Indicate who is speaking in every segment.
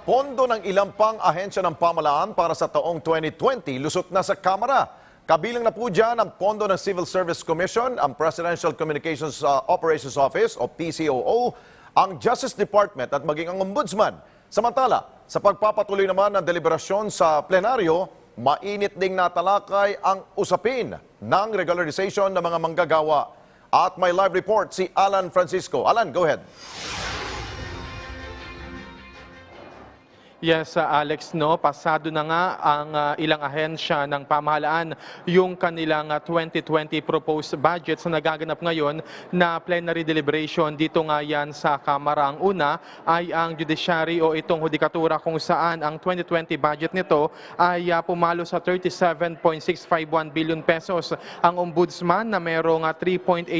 Speaker 1: pondo ng ilang pang ahensya ng pamahalaan para sa taong 2020 lusot na sa Kamara. Kabilang na po dyan ang pondo ng Civil Service Commission, ang Presidential Communications Operations Office o PCOO, ang Justice Department at maging ang Ombudsman. Samantala, sa pagpapatuloy naman ng deliberasyon sa plenaryo, mainit ding natalakay ang usapin ng regularization ng mga manggagawa. At may live report si Alan Francisco. Alan, go ahead.
Speaker 2: Yes, Alex, no, pasado na nga ang ilang ahensya ng pamahalaan yung kanilang 2020 proposed budget na nagaganap ngayon na plenary deliberation dito nga yan sa Kamara. Ang una ay ang judiciary o itong hudikatura kung saan ang 2020 budget nito ay pumalo sa 37.651 billion pesos. Ang ombudsman na merong 3.87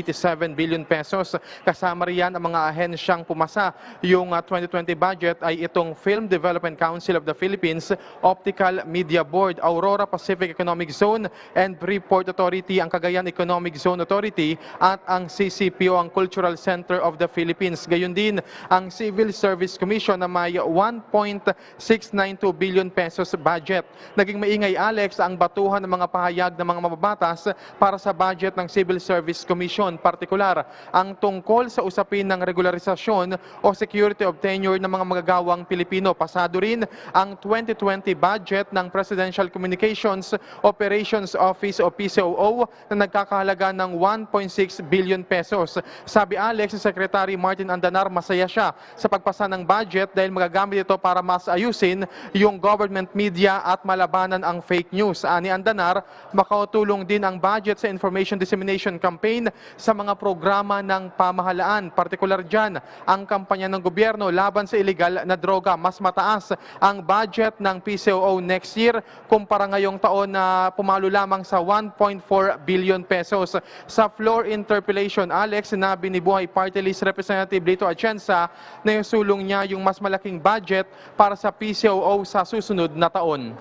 Speaker 2: billion pesos. Kasama riyan ang mga ahensyang pumasa. Yung 2020 budget ay itong Film Development Council of the Philippines, Optical Media Board, Aurora Pacific Economic Zone, and Freeport Authority, ang Cagayan Economic Zone Authority, at ang CCPO, ang Cultural Center of the Philippines. Gayon din ang Civil Service Commission na may 1.692 billion pesos budget. Naging maingay, Alex, ang batuhan ng mga pahayag ng mga mababatas para sa budget ng Civil Service Commission, partikular ang tungkol sa usapin ng regularisasyon o security of tenure ng mga magagawang Pilipino. Pasado rin ang 2020 budget ng Presidential Communications Operations Office o PCOO na nagkakahalaga ng 1.6 billion pesos. Sabi Alex, si Secretary Martin Andanar, masaya siya sa pagpasa ng budget dahil magagamit ito para mas ayusin yung government media at malabanan ang fake news. Ani Andanar, makatulong din ang budget sa information dissemination campaign sa mga programa ng pamahalaan. Partikular dyan, ang kampanya ng gobyerno laban sa illegal na droga. Mas mataas ang budget ng PCOO next year kumpara ngayong taon na pumalo lamang sa 1.4 billion pesos. Sa floor interpellation, Alex, sinabi ni Buhay Party List Representative Lito Atienza na yung sulong niya yung mas malaking budget para sa PCOO sa susunod na taon.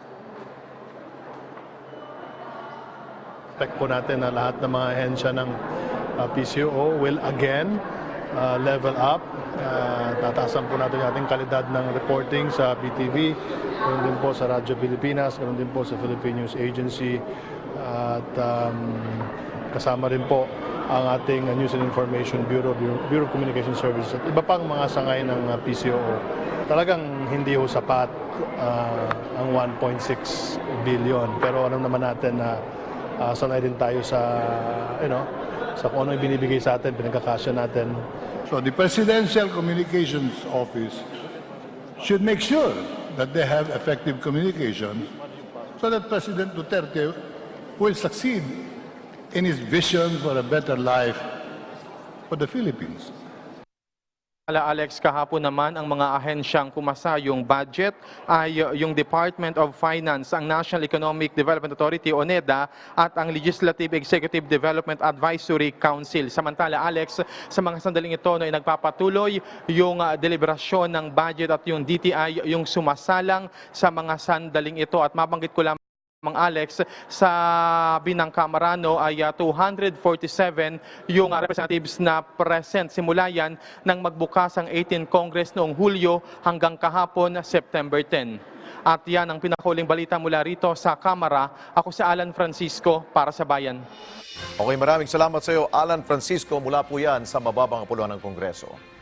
Speaker 3: Expect po natin na lahat ng mga ahensya ng PCOO will again level up. Tataasan po natin yung ating kalidad ng reporting sa BTV, ganoon din po sa Radyo Pilipinas, ganoon din po sa Philippine News Agency, at kasama rin po ang ating News and Information Bureau, Bureau of Communication Services at iba pang mga sangay ng PCOO. Talagang hindi ho sapat ang 1.6 billion, pero alam naman natin na sanay din tayo sa sa kung ano yung binibigay sa atin, pinagkakasya natin.
Speaker 4: So the Presidential Communications Office should make sure that they have effective communication so that President Duterte will succeed in his vision for a better life for the Philippines.
Speaker 2: Alex, kahapon naman ang mga ahensyang pumasa yung budget ay yung Department of Finance, ang National Economic Development Authority o NEDA at ang Legislative Executive Development Advisory Council. Samantala, Alex, sa mga sandaling ito ay nagpapatuloy yung deliberasyon ng budget at yung DTI yung sumasalang sa mga sandaling ito. At mabanggit ko lang, Alex, sa binang Kamarano ay 247 yung representatives na present simula yan nang magbukas ang 18th Congress noong Hulyo hanggang kahapon, September 10. At yan ang pinakahuling balita mula rito sa Kamara. Ako si Alan Francisco para sa Bayan.
Speaker 1: Okay, maraming salamat sa iyo, Alan Francisco, mula po yan sa mababang puluhan ng Kongreso.